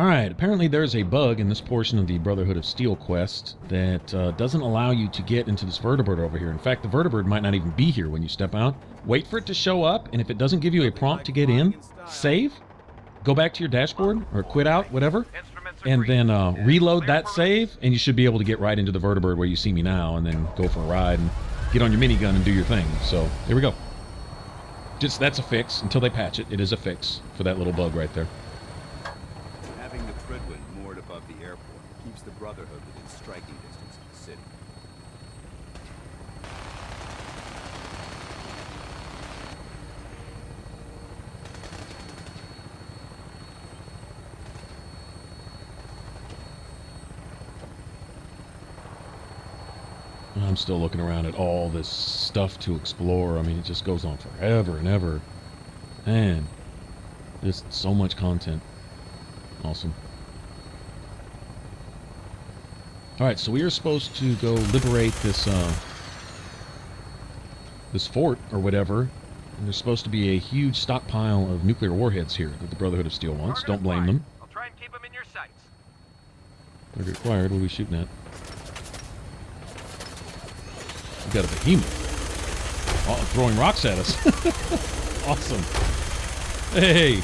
Alright, apparently there's a bug in this portion of the Brotherhood of Steel quest that doesn't allow you to get into this vertibird over here. In fact, the vertibird might not even be here when you step out. Wait for it to show up, and if it doesn't give you a prompt to get in, save, go back to your dashboard, or quit out, whatever, and then reload that save, and you should be able to get right into the vertibird where you see me now, and then go for a ride and get on your minigun and do your thing. So, here we go. Just, that's a fix. Until they patch it, it is a fix for that little bug right there. Having the Brotherhood moored above the airport keeps the Brotherhood within striking distance of the city. I'm still looking around at all this stuff to explore. I mean, it just goes on forever and ever. Man, just so much content. Awesome. Alright, so we are supposed to go liberate this, this fort, or whatever. And there's supposed to be a huge stockpile of nuclear warheads here that the Brotherhood of Steel wants. Don't blame them. I'll try and keep them in your sights. Target acquired. What are we shooting at? We got a behemoth. Oh, throwing rocks at us. Awesome. Hey.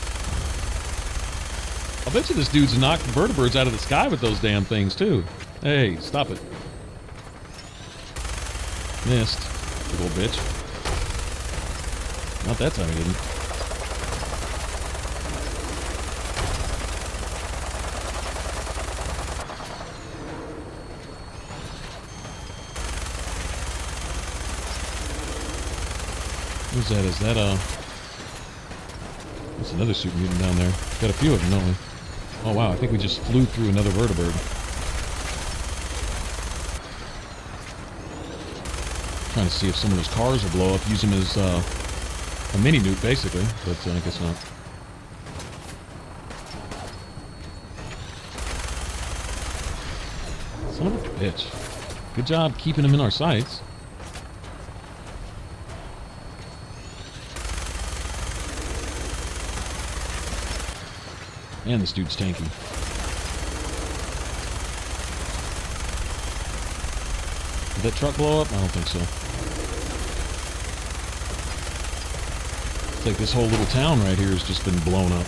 I bet you this dude's knocked vertibirds out of the sky with those damn things, too. Hey, stop it. Missed. Good old bitch. Not that time he didn't. Who's that? Is that that's another super mutant down there. Got a few of them, don't we? Oh wow, I think we just flew through another vertibird. Trying to see if some of those cars will blow up. Use them as a mini nuke, basically, but I guess not. Son of a bitch. Good job keeping them in our sights. And this dude's tanky. Did that truck blow up? I don't think so. It's like this whole little town right here has just been blown up.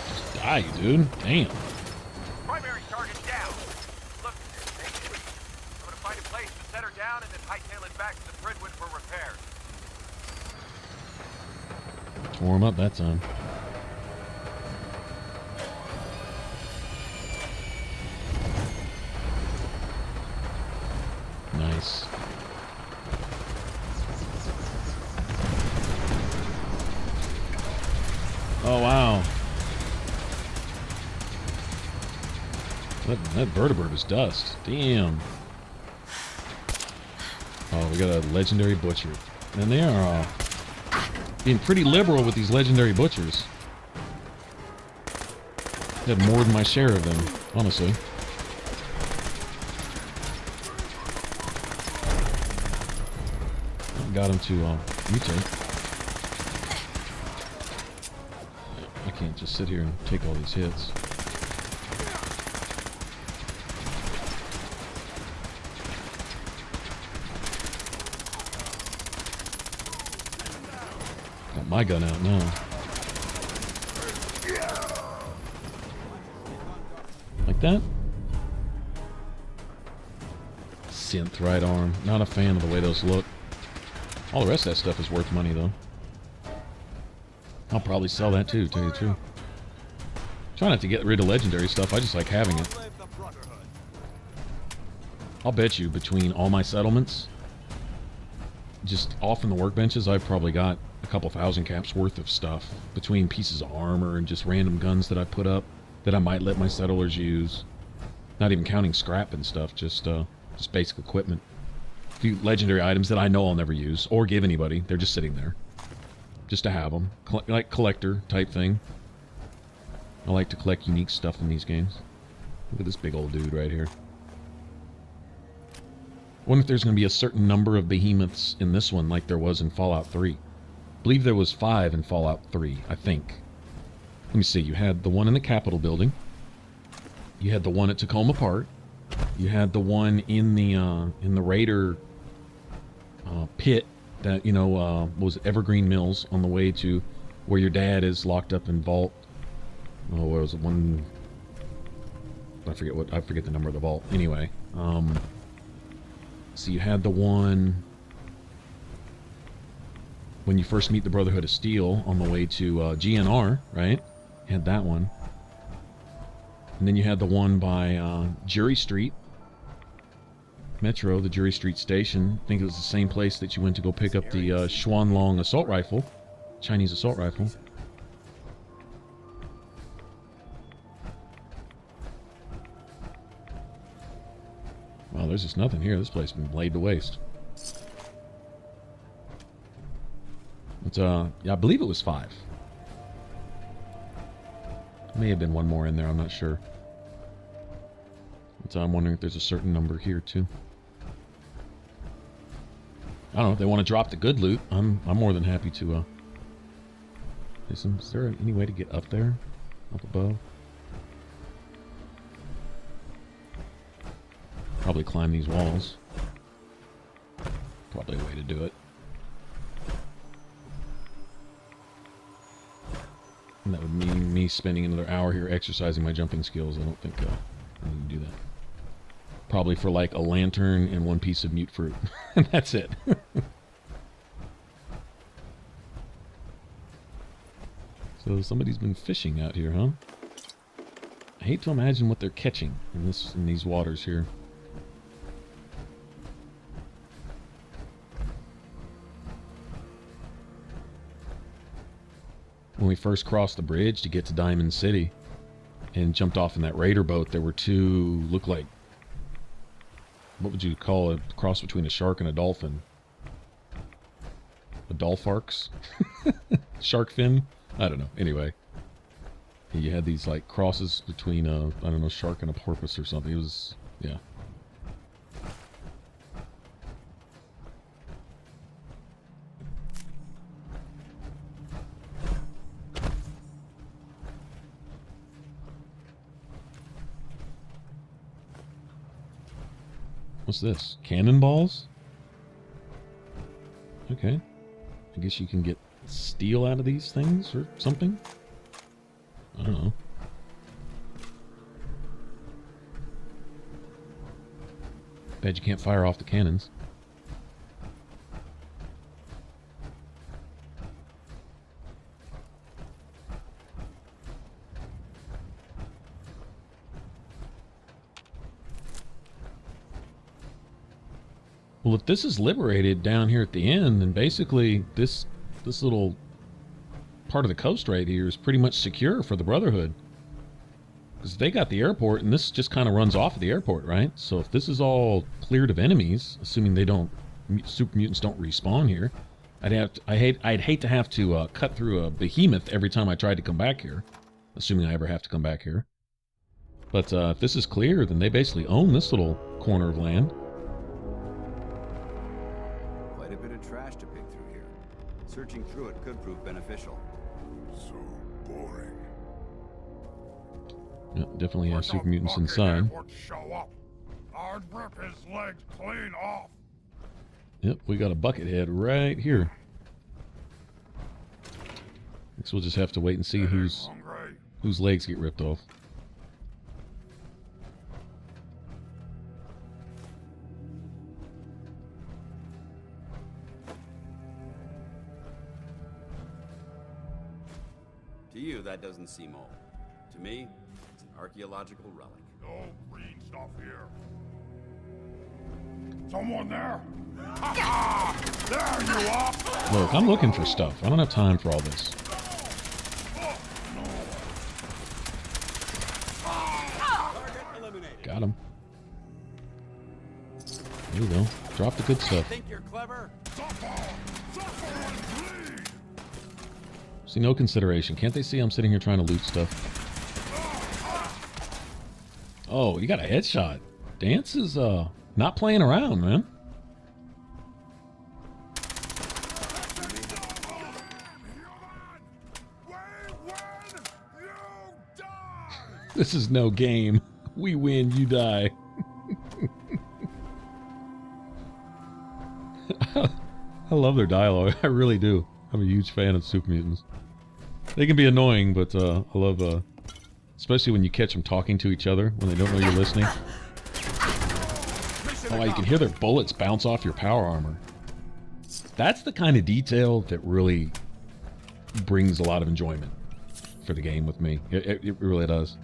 Just die, dude. Damn. Primary target down. Look, I'm gonna find a place to set her down and then hightail it back to the Brotherhood for repairs. Tore him up that time. Nice. Oh wow. That vertibird is dust. Damn. Oh, we got a legendary butcher. And they are being pretty liberal with these legendary butchers. Had more than my share of them, honestly. Got him to mutate. I can't just sit here and take all these hits. Got my gun out now. Like that? Synth right arm. Not a fan of the way those look. All the rest of that stuff is worth money, though. I'll probably sell that, too, tell you the truth. Try not to get rid of legendary stuff. I just like having it. I'll bet you, between all my settlements, just off in the workbenches, I've probably got a couple thousand caps worth of stuff. Between pieces of armor and just random guns that I put up that I might let my settlers use. Not even counting scrap and stuff, just basic equipment. A few legendary items that I know I'll never use or give anybody. They're just sitting there, just to have them, like collector type thing. I like to collect unique stuff in these games. Look at this big old dude right here. Wonder if there's going to be a certain number of behemoths in this one, like there was in Fallout 3. I believe there was 5 in Fallout 3, I think. Let me see. You had the one in the Capitol building. You had the one at Tacoma Park. You had the one in the Raider pit that, you know, was Evergreen Mills on the way to where your dad is locked up in vault. Oh, what was it? One... I forget the number of the vault. Anyway, so you had the one when you first meet the Brotherhood of Steel on the way to GNR, right? You had that one. And then you had the one by Jury Street Metro, the Jury Street station. I think it was the same place that you went to go pick up the Xuanlong assault rifle, Chinese assault rifle. Well, there's just nothing here. This place has been laid to waste. But, yeah, I believe it was 5. May have been one more in there, I'm not sure. So I'm wondering if there's a certain number here, too. I don't know, if they want to drop the good loot, I'm more than happy to, is there any way to get up there? Up above? Probably climb these walls. Probably a way to do it. And that would mean me spending another hour here exercising my jumping skills. I don't think I need to do that. Probably for like a lantern and 1 piece of mute fruit. And that's it. So somebody's been fishing out here, huh? I hate to imagine what they're catching in these waters here. When we first crossed the bridge to get to Diamond City and jumped off in that Raider boat, there were 2, look like, what would you call it? A cross between a shark and a dolphin. A dolpharks? Shark fin? I don't know. Anyway. You had these, like, crosses between a, I don't know, shark and a porpoise or something. It was, yeah. What's this? Cannonballs? Okay. I guess you can get steel out of these things or something? I don't know. Bet you can't fire off the cannons. Well, if this is liberated down here at the end, then basically this little part of the coast right here is pretty much secure for the Brotherhood. Because they got the airport, and this just kind of runs off of the airport, right? So if this is all cleared of enemies, assuming they don't, super mutants don't respawn here, I'd hate to have to cut through a behemoth every time I tried to come back here, assuming I ever have to come back here. But if this is clear, then they basically own this little corner of land. Quite a bit of trash to pick through here. Searching through it could prove beneficial. So boring. Yeah, definitely have super mutants inside. Would show up. I'd rip his legs clean off. Yep, we got a buckethead right here. Guess we'll just have to wait and see whose legs get ripped off. To you, that doesn't seem old. To me, it's an archaeological relic. No green stuff here. Someone there? There you are! Look, I'm looking for stuff. I don't have time for all this. Target eliminated. Got him. There you go. Drop the good stuff. Think you're clever? See, no consideration. Can't they see I'm sitting here trying to loot stuff? Oh, you got a headshot. Danse is, not playing around, man. This is no game. We win, you die. I love their dialogue. I really do. I'm a huge fan of super mutants. They can be annoying, but I love, especially when you catch them talking to each other when they don't know you're listening. Oh, you can hear their bullets bounce off your power armor. That's the kind of detail that really brings a lot of enjoyment for the game with me. It really does.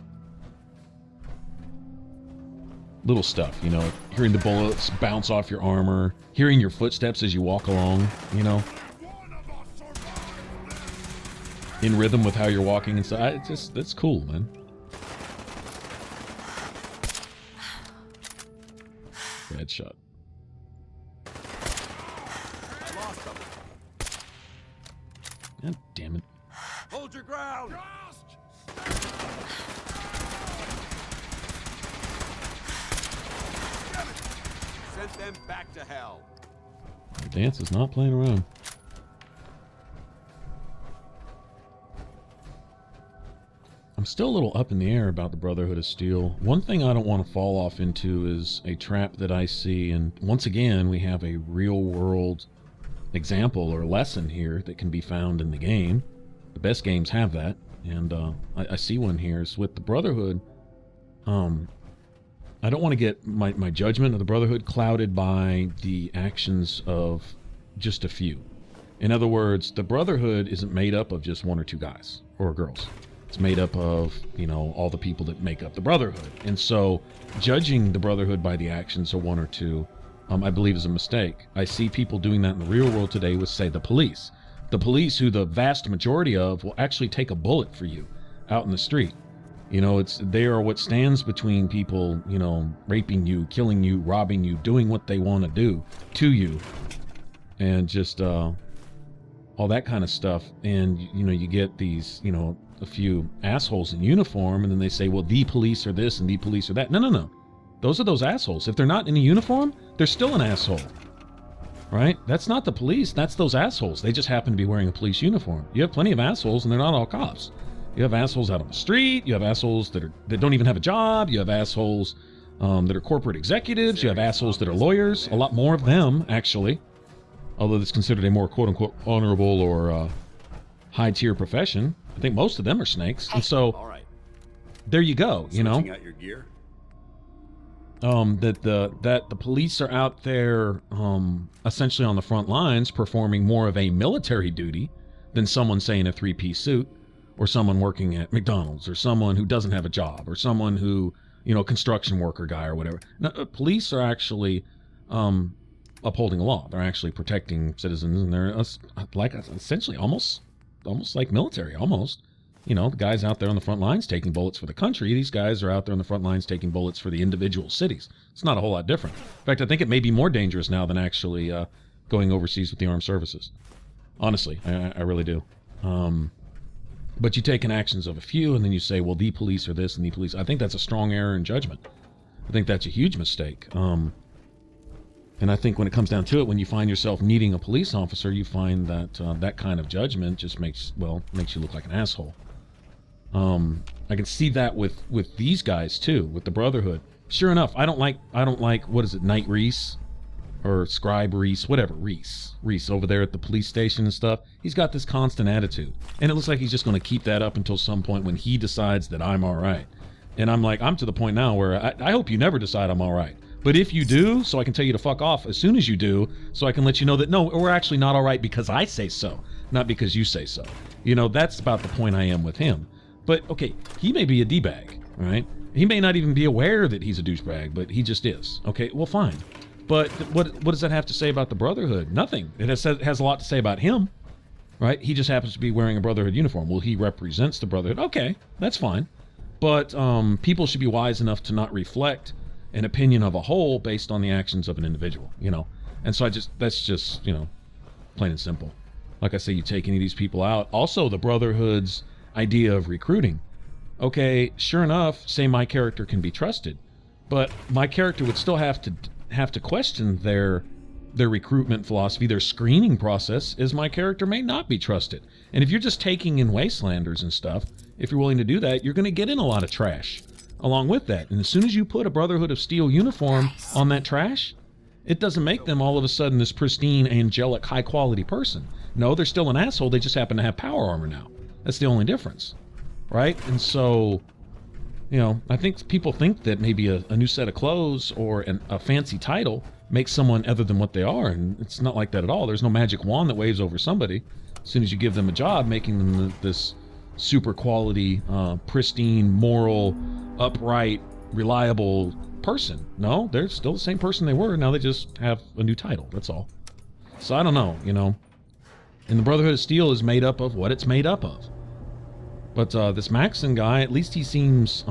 Little stuff, you know, hearing the bullets bounce off your armor, hearing your footsteps as you walk along, you know, in rhythm with how you're walking and stuff. It's just, that's cool, man. Headshot. God damn it. Hold your ground! Send them back to hell. Danse is not playing around. I'm still a little up in the air about the Brotherhood of Steel. One thing I don't want to fall off into is a trap that I see, and once again we have a real-world example or lesson here that can be found in the game. The best games have that, and I see one here. Is with the Brotherhood. I don't want to get my judgment of the Brotherhood clouded by the actions of just a few. In other words, the Brotherhood isn't made up of just one or two guys or girls. It's made up of, you know, all the people that make up the Brotherhood. And so judging the Brotherhood by the actions of one or two, I believe is a mistake. I see people doing that in the real world today with, say, the police. The police, who the vast majority of will actually take a bullet for you out in the street. You know, they are what stands between people, you know, raping you, killing you, robbing you, doing what they want to do to you. And just all that kind of stuff. And, you know, you get these, you know, a few assholes in uniform, and then they say, well, the police are this and the police are that. No, no, no. Those are those assholes. If they're not in a uniform, they're still an asshole. Right? That's not the police. That's those assholes. They just happen to be wearing a police uniform. You have plenty of assholes, and they're not all cops. You have assholes out on the street. You have assholes that don't even have a job. You have assholes that are corporate executives. You have assholes that are lawyers. A lot more of them, actually. Although it's considered a more quote-unquote honorable or high-tier profession. I think most of them are snakes. And so, there you go, you know. Switching out your gear? That the police are out there essentially on the front lines performing more of a military duty than someone, say, in a three-piece suit, or someone working at McDonald's, or someone who doesn't have a job, or someone who, you know, construction worker guy or whatever. Now, police are actually upholding the law. They're actually protecting citizens, and they're like essentially almost like military, almost. You know, the guys out there on the front lines taking bullets for the country. These guys are out there on the front lines taking bullets for the individual cities. It's not a whole lot different. In fact, I think it may be more dangerous now than actually going overseas with the armed services. Honestly, I really do. But you take in actions of a few, and then you say, well, the police are this and the police. I think that's a strong error in judgment. I think that's a huge mistake. And I think when it comes down to it, when you find yourself needing a police officer, you find that that kind of judgment just makes you look like an asshole. I can see that with these guys too, with the Brotherhood. Sure enough, I don't like what is it, Knight Reese or Scribe Reese, whatever, Reese over there at the police station and stuff. He's got this constant attitude, and it looks like he's just going to keep that up until some point when he decides that I'm all right. And I'm to the point now where I hope you never decide I'm all right. But if you do, so I can tell you to fuck off as soon as you do, so I can let you know that no, we're actually not all right because I say so, not because you say so. You know, that's about the point I am with him. But, okay, he may be a D-bag, right? He may not even be aware that he's a douchebag, but he just is. Okay, well, fine. But what does that have to say about the Brotherhood? Nothing. It has a lot to say about him, right? He just happens to be wearing a Brotherhood uniform. Well, he represents the Brotherhood. Okay, that's fine. But people should be wise enough to not reflect an opinion of a whole based on the actions of an individual, you know? And so that's just, you know, plain and simple. Like I say, you take any of these people out. Also, the Brotherhood's idea of recruiting. Okay, sure enough, say my character can be trusted, but my character would still have to question their recruitment philosophy, their screening process, as my character may not be trusted. And if you're just taking in wastelanders and stuff, if you're willing to do that, you're going to get in a lot of trash along with that. And as soon as you put a Brotherhood of Steel uniform on that trash, it doesn't make them all of a sudden this pristine, angelic, high-quality person. No, they're still an asshole. They just happen to have power armor now. That's the only difference, right? And so, you know, I think people think that maybe a new set of clothes or a fancy title makes someone other than what they are, and it's not like that at all. There's no magic wand that waves over somebody as soon as you give them a job, making them this super quality, pristine, moral, upright, reliable person. No, they're still the same person they were. Now they just have a new title. That's all. So I don't know, you know. And the Brotherhood of Steel is made up of what it's made up of. But this Maxson guy, at least he seems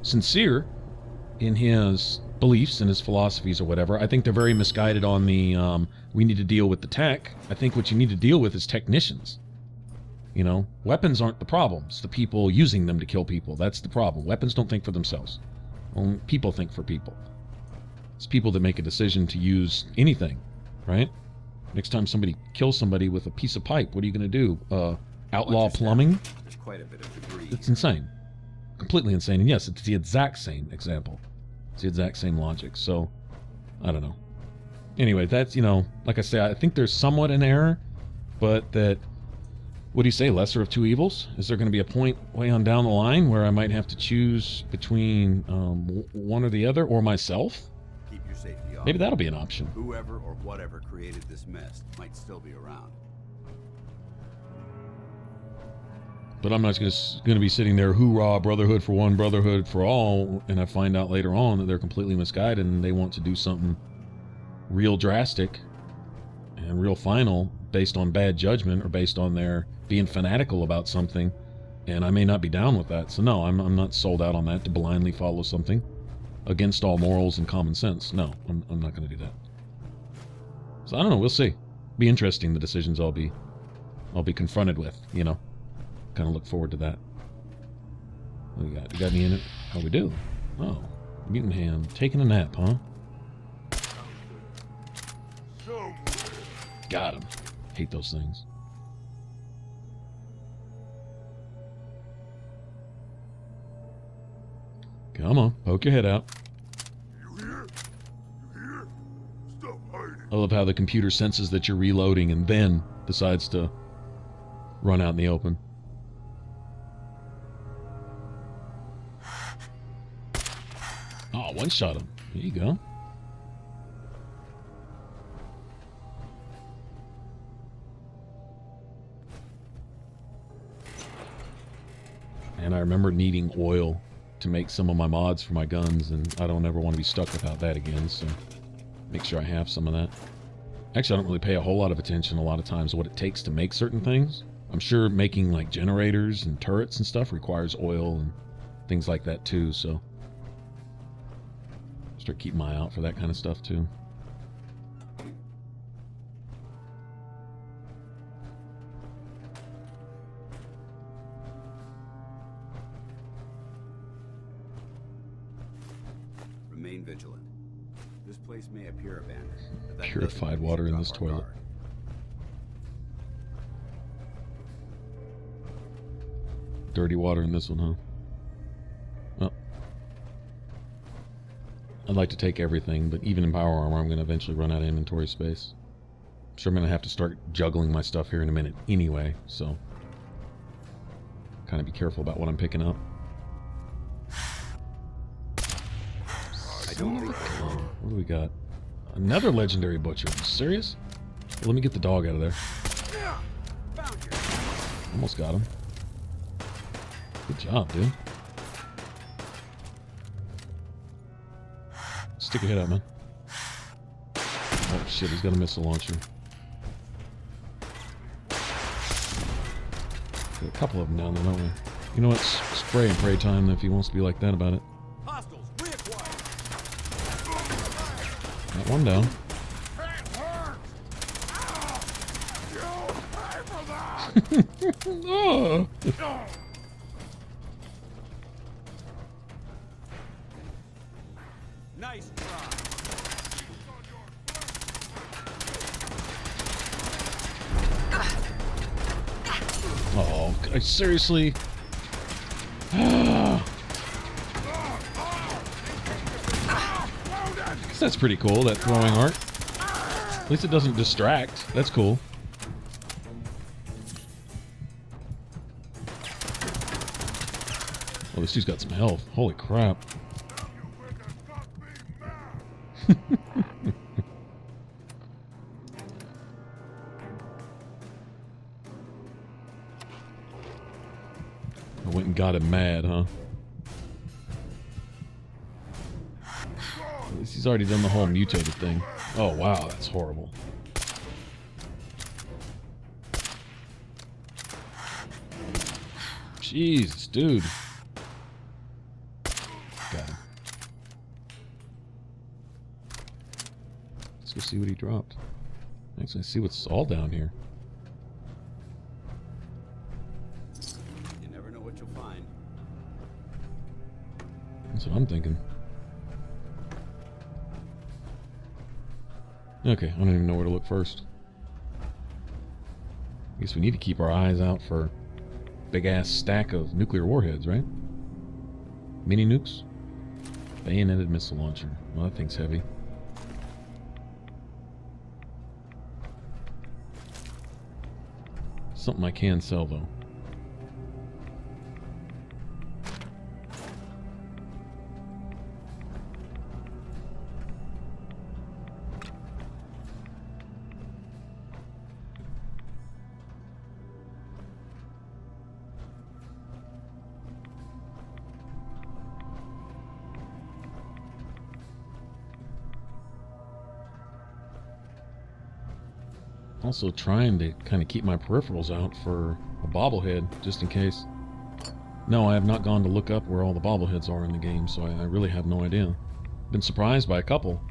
sincere in his beliefs and his philosophies or whatever. I think they're very misguided on the we need to deal with the tech. I think what you need to deal with is technicians. You know, weapons aren't the problem. It's the people using them to kill people. That's the problem. Weapons don't think for themselves. Only people think for people. It's people that make a decision to use anything, right? Next time somebody kills somebody with a piece of pipe, what are you going to do? Outlaw plumbing? There's quite a bit of debris. It's insane. Completely insane. And yes, it's the exact same example. It's the exact same logic. So, I don't know. Anyway, that's, you know, like I say, I think there's somewhat an error, but that, what do you say, lesser of two evils? Is there going to be a point way on down the line where I might have to choose between one or the other, or myself? Keep your safety off. Maybe that'll be an option. Whoever or whatever created this mess might still be around. But I'm not just going to be sitting there, hoorah, Brotherhood for one, Brotherhood for all, and I find out later on that they're completely misguided and they want to do something real drastic and real final based on bad judgment or based on their being fanatical about something, and I may not be down with that. So no, I'm not sold out on that, to blindly follow something against all morals and common sense. No, I'm not going to do that. So I don't know, we'll see. Be interesting, the decisions I'll be confronted with, you know. Kind of look forward to that. What do we got? You got any in it? Oh, we do. Oh, mutant ham. Taking a nap, huh? Got him. Hate those things. Come on, poke your head out. You hear? You hear? Stop hiding. I love how the computer senses that you're reloading and then decides to run out in the open. Oh, one shot him. There you go. And I remember needing oil to make some of my mods for my guns, and I don't ever want to be stuck without that again, so make sure I have some of that. Actually, I don't really pay a whole lot of attention a lot of times to what it takes to make certain things. I'm sure making like generators and turrets and stuff requires oil and things like that too, so start keeping my eye out for that kind of stuff too. Remain vigilant. This place may appear abandoned, but that Purified doesn't mean we water should in drop this our toilet. guard. Dirty water in this one, huh? Well, I'd like to take everything, but even in power armor, I'm going to eventually run out of inventory space. I'm sure I'm going to have to start juggling my stuff here in a minute anyway, so kind of be careful about what I'm picking up. I don't think What do we got? Another legendary butcher. Are you serious? Well, let me get the dog out of there. Almost got him. Good job, dude. Stick your head out, man. Oh shit, he's got a missile launcher. Got a couple of them down there, don't we? You know what? Spray and pray time if he wants to be like that about it. Hostiles reacquired. Got one down. Oh. Nice try. Oh, seriously? That's pretty cool, that throwing arc. At least it doesn't distract. That's cool. Oh, this dude's got some health. Holy crap. I went and got him mad, huh? At least he's already done the whole mutated thing. Oh, wow, that's horrible. Jesus, dude. Got him. Let's go see what he dropped. Actually, see what's all down here. You never know what you'll find. That's what I'm thinking. Okay, I don't even know where to look first. I guess we need to keep our eyes out for big ass stack of nuclear warheads, right? Mini nukes? Bayoneted missile launcher. Well, that thing's heavy. Something I can sell, though. Also trying to kind of keep my peripherals out for a bobblehead, just in case. No, I have not gone to look up where all the bobbleheads are in the game, so I really have no idea. Been surprised by a couple.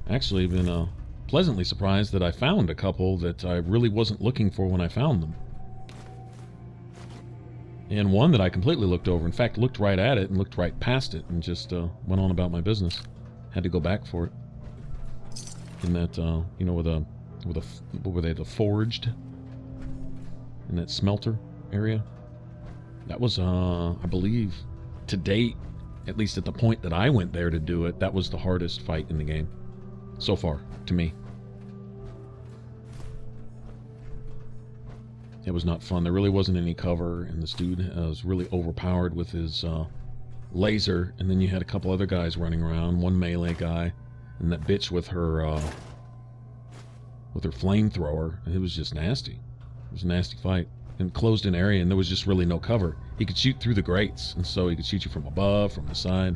Actually, been pleasantly surprised that I found a couple that I really wasn't looking for when I found them. And one that I completely looked over. In fact, looked right at it and looked right past it and just went on about my business. Had to go back for it. In that, you know, what were they, the forged in that smelter area? That was I believe to date, at least at the point that I went there to do it, that was the hardest fight in the game so far to me. It was not fun. There really wasn't any cover, and this dude was really overpowered with his laser, and then you had a couple other guys running around, one melee guy and that bitch with her flamethrower, and it was just nasty. It was a nasty fight. And closed in area, and there was just really no cover. He could shoot through the grates, and so he could shoot you from above, from the side.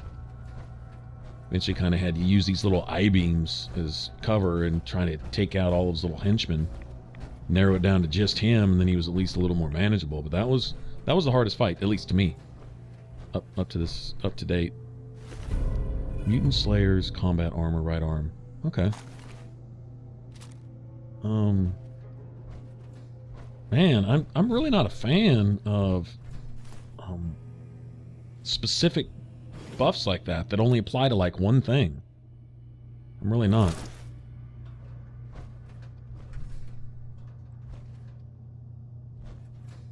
Eventually kind of had to use these little I-beams as cover and trying to take out all those little henchmen. Narrow it down to just him, and then he was at least a little more manageable. But that was the hardest fight, at least to me. Up to date. Mutant Slayers, combat armor, right arm. Okay. Man, I'm really not a fan of specific buffs like that only apply to like one thing. I'm really not.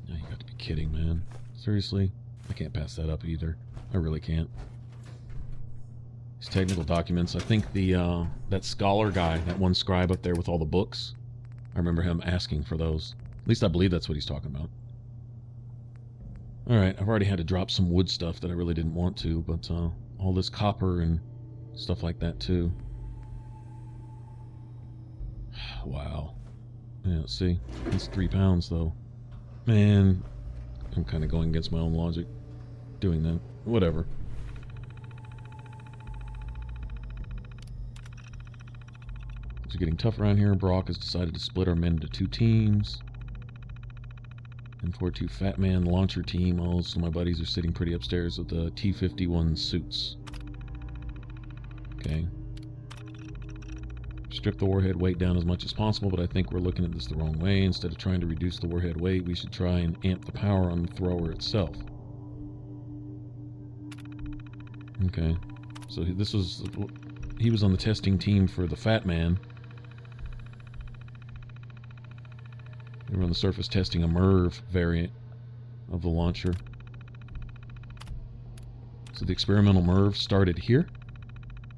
No, you got to be kidding, man. Seriously? I can't pass that up either. I really can't. These technical documents, I think the that scholar guy, that one scribe up there with all the books, I remember him asking for those. At least I believe that's what he's talking about. Alright, I've already had to drop some wood stuff that I really didn't want to, but all this copper and stuff like that too. Wow. Yeah, see? It's 3 pounds though. Man, I'm kind of going against my own logic doing that. Whatever. It's getting tough around here. Brock has decided to split our men into 2 teams. And 4-2 Fat Man launcher team. Also, my buddies are sitting pretty upstairs with the T-51 suits. Okay. Strip the warhead weight down as much as possible, but I think we're looking at this the wrong way. Instead of trying to reduce the warhead weight, we should try and amp the power on the thrower itself. Okay. So this was... he was on the testing team for the Fat Man. They were on the surface testing a MIRV variant of the launcher. So the experimental MIRV started here.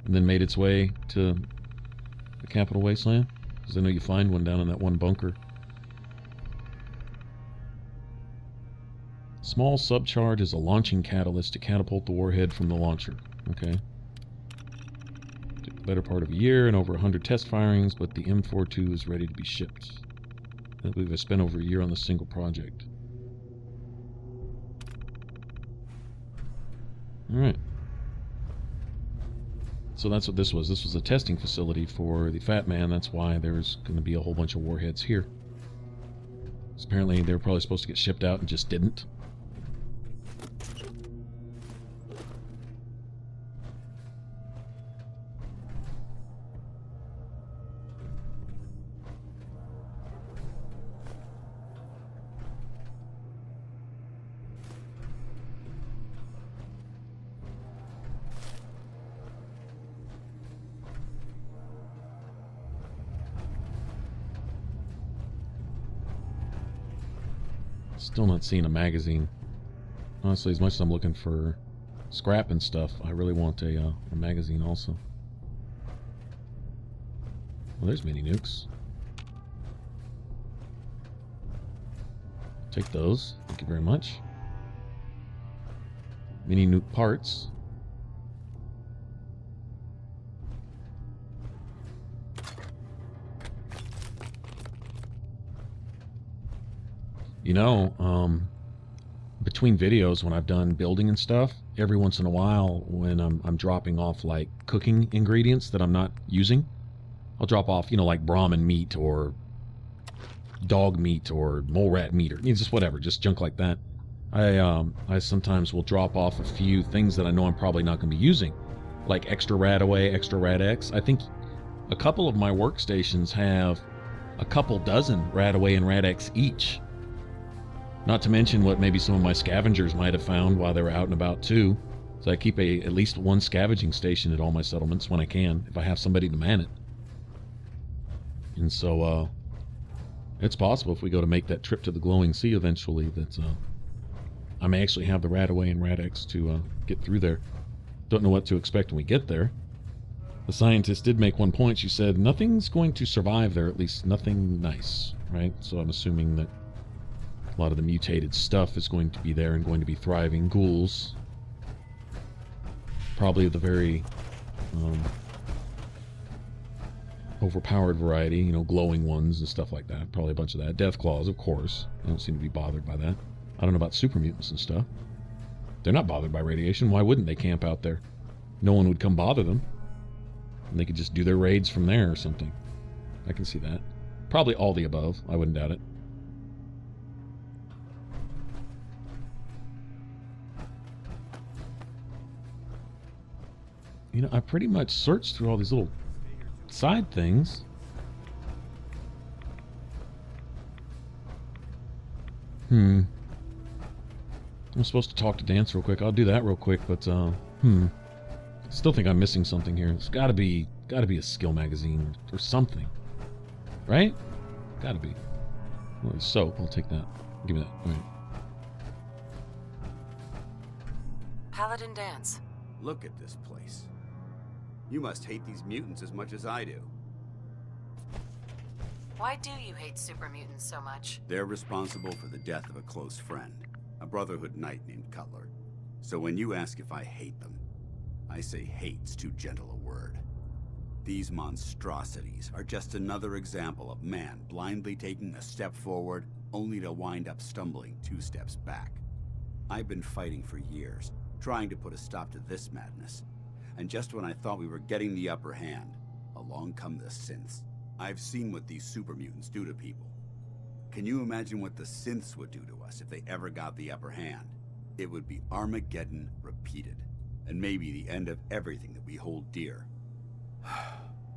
and then made its way to the Capital Wasteland? Because I know you find one down in that one bunker. Small subcharge is a launching catalyst to catapult the warhead from the launcher. Okay. Took the better part of a year and over 100 test firings, but the M42 is ready to be shipped. I believe I spent over a year on this single project. Alright. So that's what this was. This was a testing facility for the Fat Man. That's why there's going to be a whole bunch of warheads here. So apparently they were probably supposed to get shipped out and just didn't. Still not seeing a magazine. Honestly, as much as I'm looking for scrap and stuff, I really want a magazine also. Well, there's mini nukes. Take those. Thank you very much. Mini nuke parts. You know, between videos when I've done building and stuff, every once in a while when I'm dropping off like cooking ingredients that I'm not using, I'll drop off, you know, like Brahmin meat or dog meat or mole rat meat or just whatever, just junk like that. I sometimes will drop off a few things that I know I'm probably not going to be using, like extra Radaway, extra Rad-X. I think a couple of my workstations have a couple dozen Radaway and Rad-X each. Not to mention what maybe some of my scavengers might have found while they were out and about too. So I keep at least one scavenging station at all my settlements when I can, if I have somebody to man it. And so, it's possible if we go to make that trip to the glowing sea eventually that I may actually have the Radaway and Rad-X to get through there. Don't know what to expect when we get there. The scientist did make one point. She said, nothing's going to survive there, at least nothing nice, right? So I'm assuming that a lot of the mutated stuff is going to be there and going to be thriving. Ghouls. Probably the very overpowered variety, you know, glowing ones and stuff like that. Probably a bunch of that. Death Claws, of course. They don't seem to be bothered by that. I don't know about super mutants and stuff. They're not bothered by radiation. Why wouldn't they camp out there? No one would come bother them. And they could just do their raids from there or something. I can see that. Probably all the above. I wouldn't doubt it. You know, I pretty much searched through all these little side things. I'm supposed to talk to Danse real quick. I'll do that real quick, but still think I'm missing something here. It's gotta be a skill magazine or something. Right? Gotta be. Well, soap, I'll take that. Give me that. All right. Paladin Danse. Look at this place. You must hate these mutants as much as I do. Why do you hate super mutants so much? They're responsible for the death of a close friend, a Brotherhood knight named Cutler. So when you ask if I hate them, I say hate's too gentle a word. These monstrosities are just another example of man blindly taking a step forward only to wind up stumbling 2 steps back. I've been fighting for years, trying to put a stop to this madness. And just when I thought we were getting the upper hand, along come the synths. I've seen what these super mutants do to people. Can you imagine what the synths would do to us if they ever got the upper hand? It would be Armageddon repeated, and maybe the end of everything that we hold dear.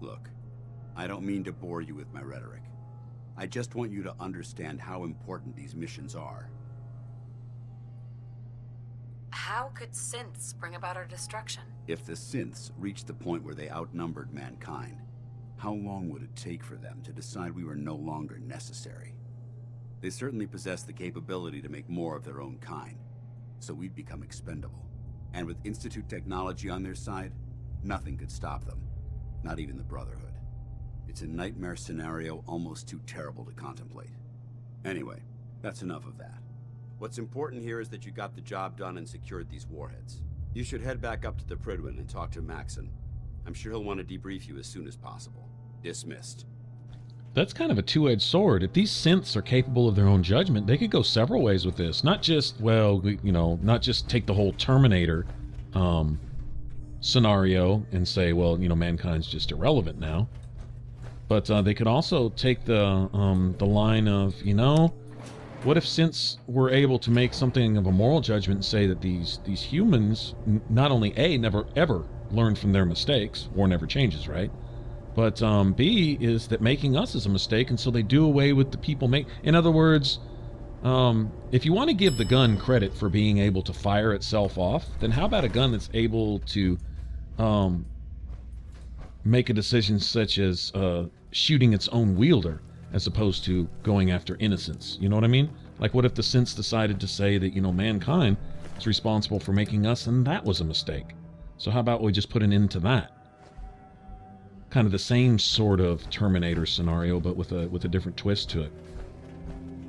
Look, I don't mean to bore you with my rhetoric. I just want you to understand how important these missions are. How could synths bring about our destruction? If the synths reached the point where they outnumbered mankind, how long would it take for them to decide we were no longer necessary? They certainly possess the capability to make more of their own kind, so we'd become expendable. And with Institute technology on their side, Nothing could stop them. Not even the Brotherhood. It's a nightmare scenario almost too terrible to contemplate. Anyway, that's enough of that. What's important here is that you got the job done and secured these warheads. You should head back up to the Prydwen and talk to Maxson. I'm sure he'll want to debrief you as soon as possible. Dismissed. That's kind of a two-edged sword. If these synths are capable of their own judgment, they could go several ways with this. Not just, well, you know, not just take the whole Terminator scenario and say, well, you know, mankind's just irrelevant now. But they could also take the line of, you know, what if synths were able to make something of a moral judgment and say that these humans not only A, never ever learn from their mistakes, war never changes, right? But B is that making us is a mistake, and so they do away with the people make. In other words, if you want to give the gun credit for being able to fire itself off, then how about a gun that's able to make a decision such as shooting its own wielder as opposed to going after innocents? You know what I mean? Like, what if the synths decided to say that, you know, mankind is responsible for making us, and that was a mistake? So how about we just put an end to that? Kind of the same sort of Terminator scenario, but with a different twist to it.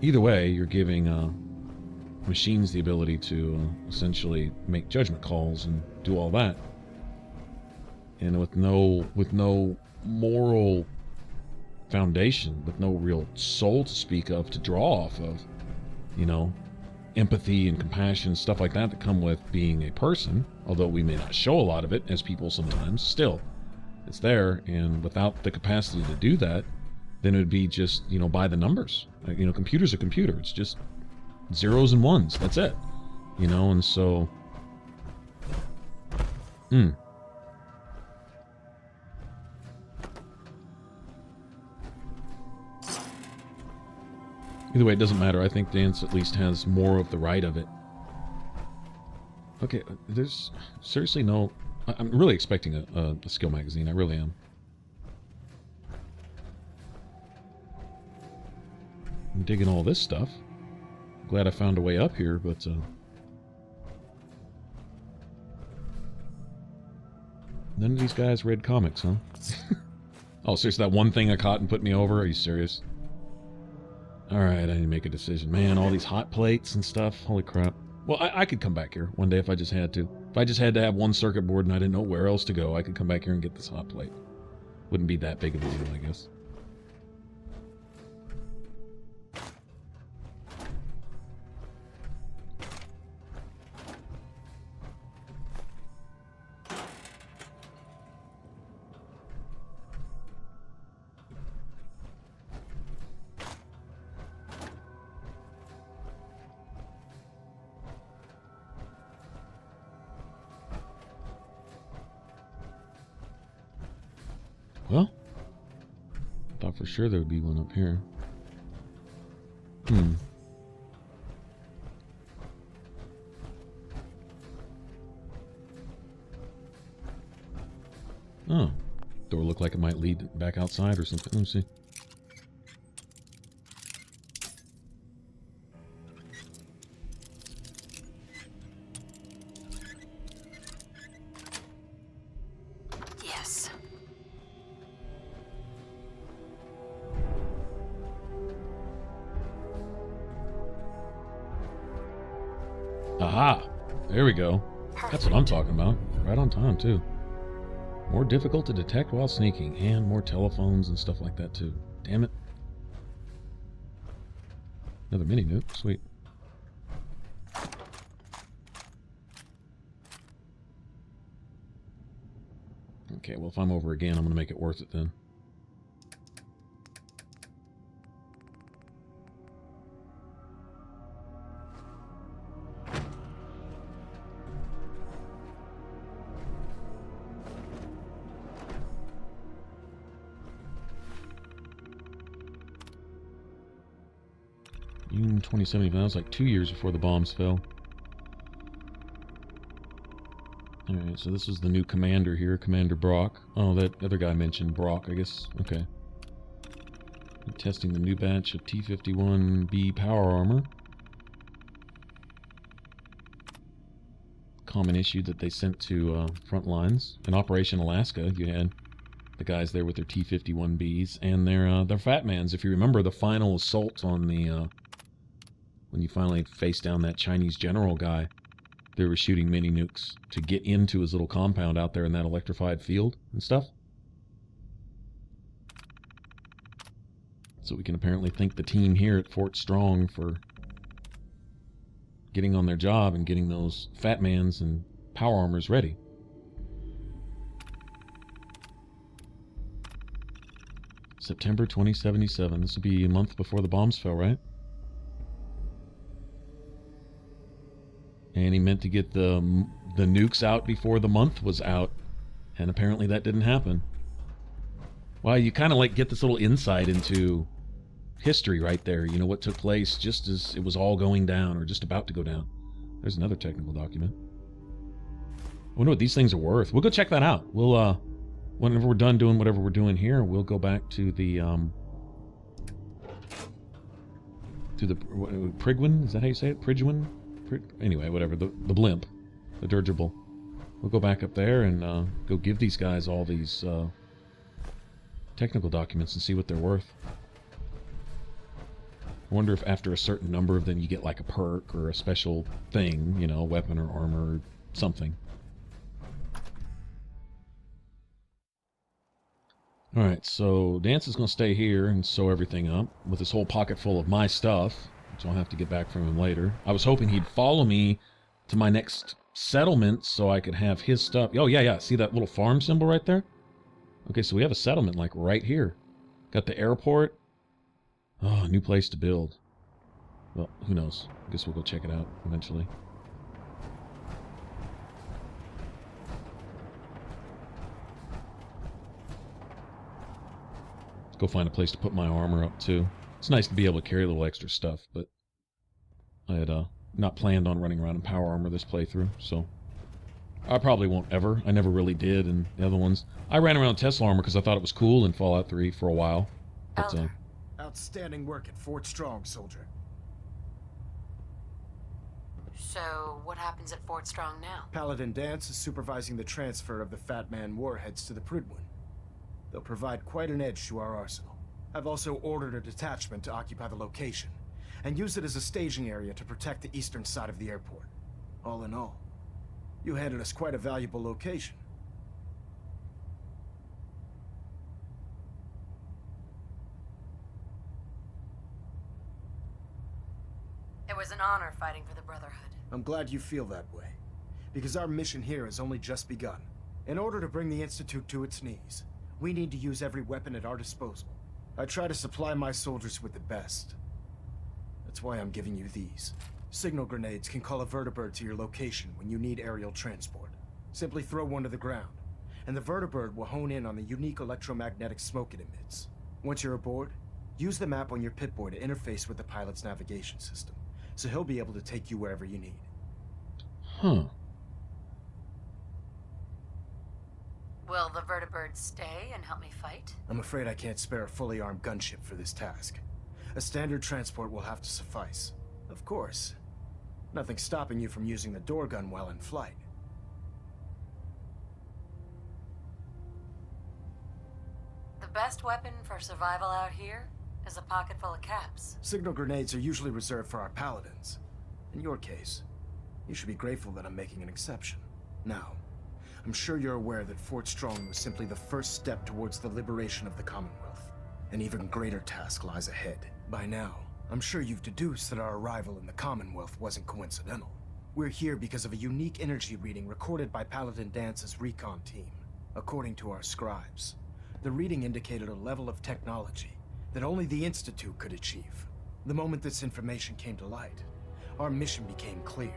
Either way, you're giving machines the ability to essentially make judgment calls and do all that, and with no moral foundation, with no real soul to speak of to draw off of, you know, empathy and compassion, stuff like that come with being a person. Although we may not show a lot of it as people sometimes, still it's there. And without the capacity to do that, then it would be just, you know, by the numbers. Like, you know, computer's a computer. It's just zeros and ones. That's it. You know, and so... Either way, it doesn't matter. I think Danse at least has more of the right of it. Okay, there's seriously no... I'm really expecting a skill magazine. I really am. I'm digging all this stuff. Glad I found a way up here, but... none of these guys read comics, huh? Oh, seriously, that one thing I caught and put me over? Are you serious? Alright, I need to make a decision. Man, all these hot plates and stuff. Holy crap. Well, I could come back here one day if I just had to. If I just had to have one circuit board and I didn't know where else to go, I could come back here and get this hot plate. Wouldn't be that big of a deal, I guess. Well, thought for sure there would be one up here. Oh, door looked like it might lead back outside or something. Let me see. Yes. Aha! There we go. That's what I'm talking about. Right on time, too. More difficult to detect while sneaking, and more telephones and stuff like that, too. Damn it. Another mini nuke. Sweet. Okay, well, if I'm over again, I'm going to make it worth it then. June 2070, that was like 2 years before the bombs fell. Alright, so this is the new commander here, Commander Brock. Oh, that other guy mentioned Brock, I guess. Okay. I'm testing the new batch of T-51B power armor. common issue that they sent to front lines. In Operation Alaska, you had the guys there with their T-51Bs and their Fat Mans. If you remember the final assault on the when you finally faced down that Chinese general guy, they were shooting mini nukes to get into his little compound out there in that electrified field and stuff. So we can apparently thank the team here at Fort Strong for getting on their job and getting those Fat Mans and power armors ready. September 2077. This will be a month before the bombs fell, right? And he meant to get the nukes out before the month was out, and apparently that didn't happen. Well, you kind of like get this little insight into history right there. You know, what took place just as it was all going down, or just about to go down. There's another technical document. I wonder what these things are worth. We'll go check that out. We'll, whenever we're done doing whatever we're doing here, we'll go back to the, Prigwin? Is that how you say it? Prigwin? Anyway, whatever, the blimp, the dirigible. We'll go back up there and go give these guys all these technical documents and see what they're worth. I wonder if after a certain number of them you get like a perk or a special thing, you know, weapon or armor or something. Alright, so Danse is going to stay here and sew everything up with this whole pocket full of my stuff, which I'll have to get back from him later. I was hoping he'd follow me to my next settlement so I could have his stuff. Oh, yeah. See that little farm symbol right there? Okay, so we have a settlement, like, right here. Got the airport. Oh, new place to build. Well, who knows? I guess we'll go check it out eventually. Let's go find a place to put my armor up, too. It's nice to be able to carry a little extra stuff, but I had not planned on running around in power armor this playthrough, so I probably won't ever. I never really did in the other ones. I ran around in Tesla armor because I thought it was cool in Fallout 3 for a while. But, Elder. Outstanding work at Fort Strong, soldier. So, what happens at Fort Strong now? Paladin Danse is supervising the transfer of the Fat Man warheads to the Prydwen. They'll provide quite an edge to our arsenal. I've also ordered a detachment to occupy the location, and use it as a staging area to protect the eastern side of the airport. All in all, you handed us quite a valuable location. It was an honor fighting for the Brotherhood. I'm glad you feel that way, because our mission here has only just begun. In order to bring the Institute to its knees, we need to use every weapon at our disposal. I try to supply my soldiers with the best. That's why I'm giving you these. Signal grenades can call a vertibird to your location when you need aerial transport. Simply throw one to the ground, and the vertibird will hone in on the unique electromagnetic smoke it emits. Once you're aboard, use the map on your Pip-Boy to interface with the pilot's navigation system, so he'll be able to take you wherever you need. Huh. Will the vertibird stay and help me fight? I'm afraid I can't spare a fully armed gunship for this task. A standard transport will have to suffice. Of course, nothing stopping you from using the door gun while in flight. The best weapon for survival out here is a pocket full of caps. Signal grenades are usually reserved for our paladins. In your case, you should be grateful that I'm making an exception. Now, I'm sure you're aware that Fort Strong was simply the first step towards the liberation of the Commonwealth. An even greater task lies ahead. By now, I'm sure you've deduced that our arrival in the Commonwealth wasn't coincidental. We're here because of a unique energy reading recorded by Paladin Dance's recon team. According to our scribes, the reading indicated a level of technology that only the Institute could achieve. The moment this information came to light, our mission became clear.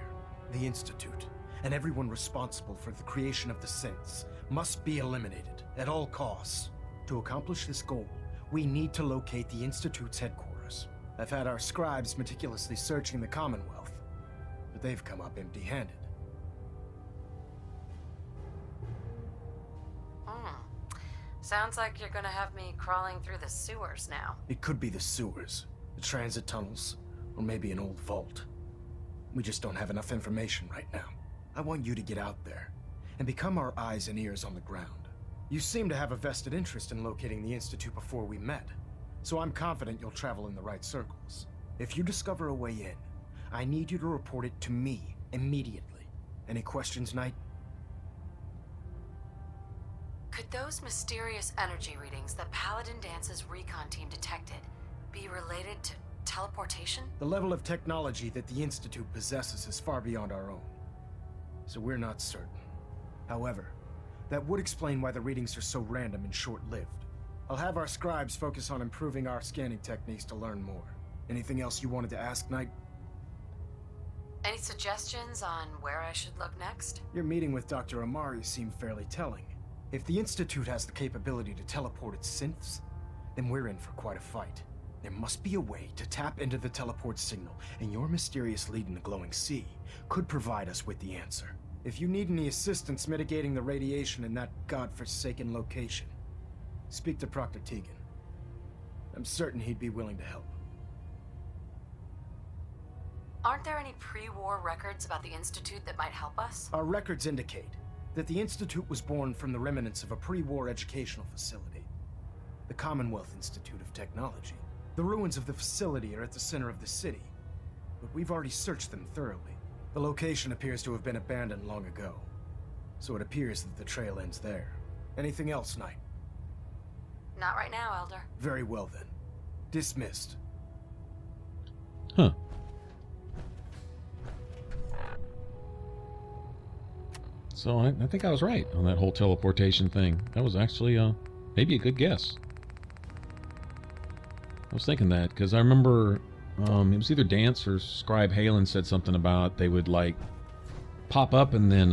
The Institute, and everyone responsible for the creation of the synths, must be eliminated at all costs. To accomplish this goal, we need to locate the Institute's headquarters. I've had our scribes meticulously searching the Commonwealth, but they've come up empty-handed. Sounds like you're gonna have me crawling through the sewers now. It could be the sewers, the transit tunnels, or maybe an old vault. We just don't have enough information right now. I want you to get out there and become our eyes and ears on the ground. You seem to have a vested interest in locating the Institute before we met, so I'm confident you'll travel in the right circles. If you discover a way in, I need you to report it to me immediately. Any questions, Knight? Could those mysterious energy readings that Paladin Dance's recon team detected be related to teleportation? The level of technology that the Institute possesses is far beyond our own, so we're not certain. However, that would explain why the readings are so random and short-lived. I'll have our scribes focus on improving our scanning techniques to learn more. Anything else you wanted to ask, Knight? Any suggestions on where I should look next? Your meeting with Dr. Amari seemed fairly telling. If the Institute has the capability to teleport its synths, then we're in for quite a fight. There must be a way to tap into the teleport signal, and your mysterious lead in the glowing sea could provide us with the answer. If you need any assistance mitigating the radiation in that godforsaken location, speak to Proctor Tegan. I'm certain he'd be willing to help. Aren't there any pre-war records about the Institute that might help us? Our records indicate that the Institute was born from the remnants of a pre-war educational facility, the Commonwealth Institute of Technology. The ruins of the facility are at the center of the city, but we've already searched them thoroughly. The location appears to have been abandoned long ago, so it appears that the trail ends there. Anything else, Knight? Not right now, Elder. Very well then. Dismissed. Huh. So I think I was right on that whole teleportation thing. That was actually maybe a good guess. I was thinking that because I remember it was either Danse or Scribe Halen said something about they would like pop up and then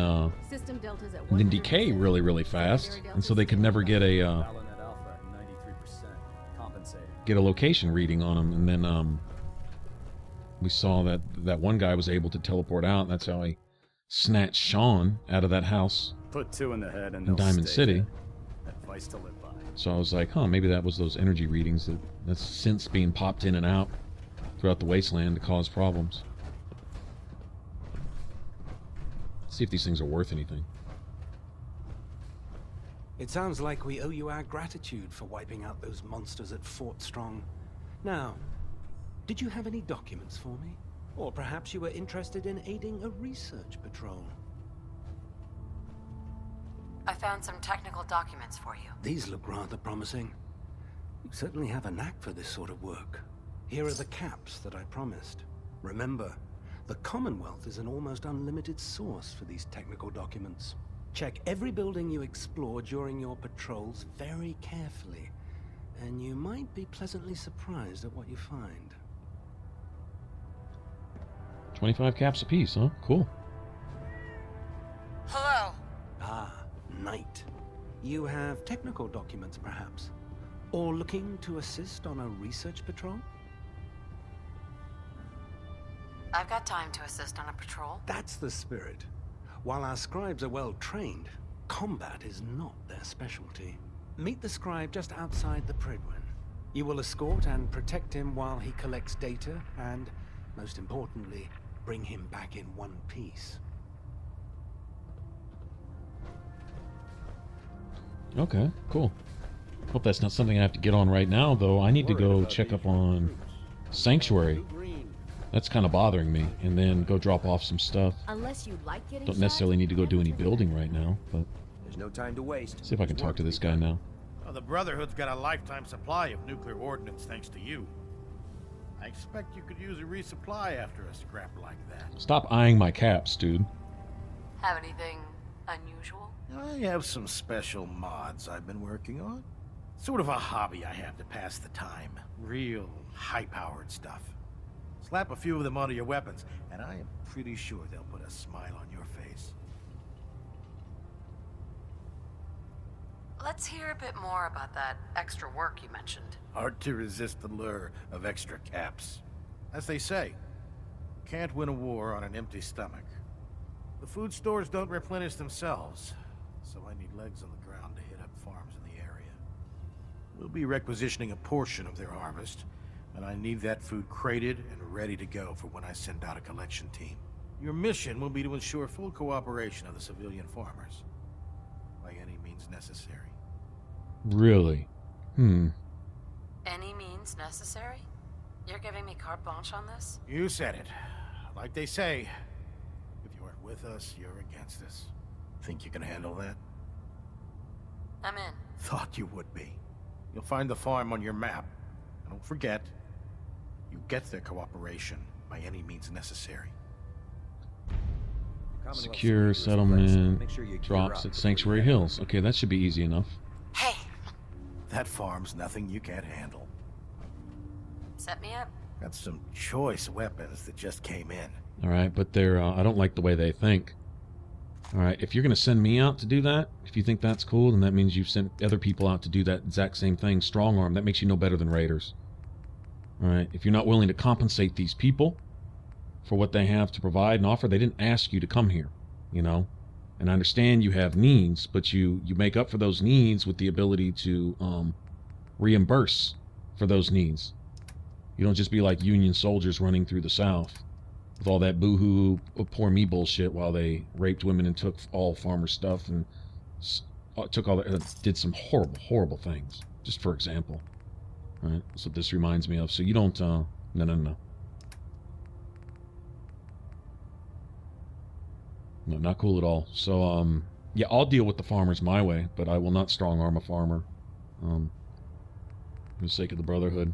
decay really, really fast, and so they could never get a location reading on them. And then we saw that one guy was able to teleport out, and that's how he snatched Sean out of that house. Put two in the head and in Diamond City. Advice to live by. So I was like, huh, maybe that was those energy readings that's since being popped in and out throughout the wasteland to cause problems. Let's see if these things are worth anything. It sounds like we owe you our gratitude for wiping out those monsters at Fort Strong. Now, did you have any documents for me? Or perhaps you were interested in aiding a research patrol? I found some technical documents for you. These look rather promising. You certainly have a knack for this sort of work. Here are the caps that I promised. Remember, the Commonwealth is an almost unlimited source for these technical documents. Check every building you explore during your patrols very carefully, and you might be pleasantly surprised at what you find. 25 caps apiece, huh? Cool. Hello. Ah, Knight. You have technical documents, perhaps? Or looking to assist on a research patrol? I've got time to assist on a patrol. That's the spirit. While our scribes are well trained, combat is not their specialty. Meet the scribe just outside the Pridwin. You will escort and protect him while he collects data and, most importantly, bring him back in one piece. Okay, cool. Hope that's not something I have to get on right now, though. I need to go check up on Sanctuary. That's kind of bothering me, and then go drop off some stuff. Unless you like getting Don't necessarily need to go do any building right now, but There's no time to waste. see if I can talk to this guy now. Well, the Brotherhood's got a lifetime supply of nuclear ordnance thanks to you. I expect you could use a resupply after a scrap like that. Stop eyeing my caps, dude. Have anything unusual? I have some special mods I've been working on. Sort of a hobby I have to pass the time. Real high-powered stuff. Slap a few of them onto your weapons, and I am pretty sure they'll put a smile on your face. Let's hear a bit more about that extra work you mentioned. Hard to resist the lure of extra caps. As they say, can't win a war on an empty stomach. The food stores don't replenish themselves, so I need legs on the ground to hit up farms in the area. We'll be requisitioning a portion of their harvest, and I need that food crated and ready to go for when I send out a collection team. Your mission will be to ensure full cooperation of the civilian farmers, by any means necessary. Really? Any means necessary? You're giving me carte blanche on this? You said it. Like they say, if you aren't with us, you're against us. Think you can handle that? I'm in. Thought you would be. You'll find the farm on your map. And don't forget, you get their cooperation by any means necessary. Secure settlement drops at Sanctuary Hills. Okay, that should be easy enough. Hey! That farm's nothing you can't handle. Set me up. Got some choice weapons that just came in. Alright, but they're, I don't like the way they think. Alright, if you're going to send me out to do that, if you think that's cool, then that means you've sent other people out to do that exact same thing. Strong arm, that makes you no better than raiders. Alright, if you're not willing to compensate these people for what they have to provide and offer, they didn't ask you to come here, you know? And I understand you have needs, but you make up for those needs with the ability to reimburse for those needs. You don't just be like Union soldiers running through the South with all that boo-hoo, poor me bullshit while they raped women and took all farmer stuff and took all that, did some horrible, horrible things, just for example. Right? That's what this reminds me of. So you don't, no. No, not cool at all. So, yeah, I'll deal with the farmers my way, but I will not strong arm a farmer. For the sake of the Brotherhood.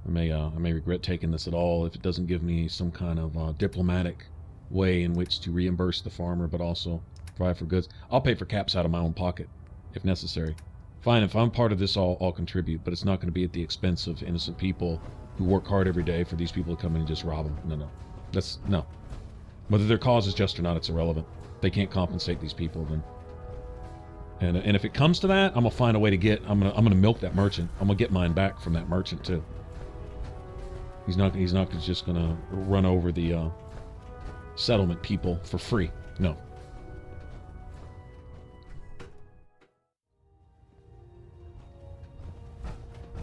I may regret taking this at all if it doesn't give me some kind of diplomatic way in which to reimburse the farmer, but also provide for goods. I'll pay for caps out of my own pocket, if necessary. Fine, if I'm part of this, I'll contribute, but it's not going to be at the expense of innocent people who work hard every day for these people to come in and just rob them. No. No. Whether their cause is just or not, it's irrelevant. They can't compensate these people, then. And if it comes to that, I'm gonna find a way to get. I'm gonna milk that merchant. I'm gonna get mine back from that merchant too. He's not just gonna run over the settlement people for free. No.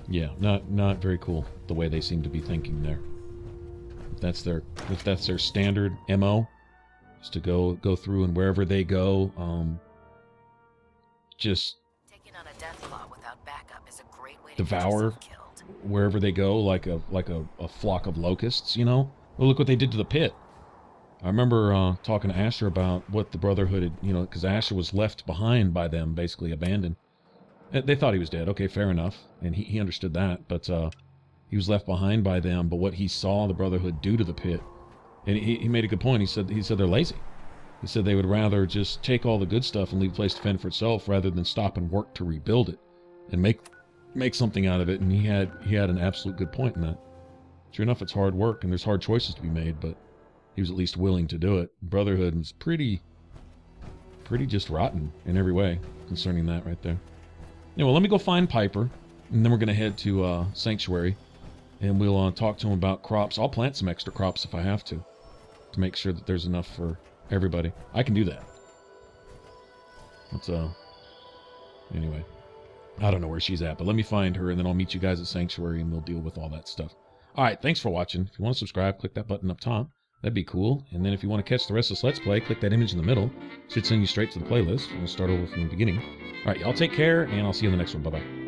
Yeah, not very cool the way they seem to be thinking there. If that's their standard MO, is to go through and wherever they go, just Taking on a death claw without backup is a great way to devour get yourself killed. wherever they go like a flock of locusts, you know? Well, look what they did to the pit. I remember talking to Asher about what the Brotherhood had, you know, because Asher was left behind by them, basically abandoned. They thought he was dead. Okay, fair enough. And he understood that, but he was left behind by them. But what he saw the Brotherhood do to the pit, and he made a good point. He said they're lazy. He said they would rather just take all the good stuff and leave the place to fend for itself rather than stop and work to rebuild it and make something out of it. And he had an absolute good point in that. Sure enough, it's hard work and there's hard choices to be made, but he was at least willing to do it. Brotherhood was pretty just rotten in every way concerning that right there. Yeah, well, let me go find Piper, and then we're going to head to Sanctuary, and we'll talk to him about crops. I'll plant some extra crops if I have to make sure that there's enough for everybody. I can do that. Let's, anyway. I don't know where she's at, but let me find her, and then I'll meet you guys at Sanctuary, and we'll deal with all that stuff. All right, thanks for watching. If you want to subscribe, click that button up top. That'd be cool. And then if you want to catch the rest of this Let's Play, click that image in the middle. It should send you straight to the playlist. We'll start over from the beginning. All right, y'all take care, and I'll see you in the next one. Bye-bye.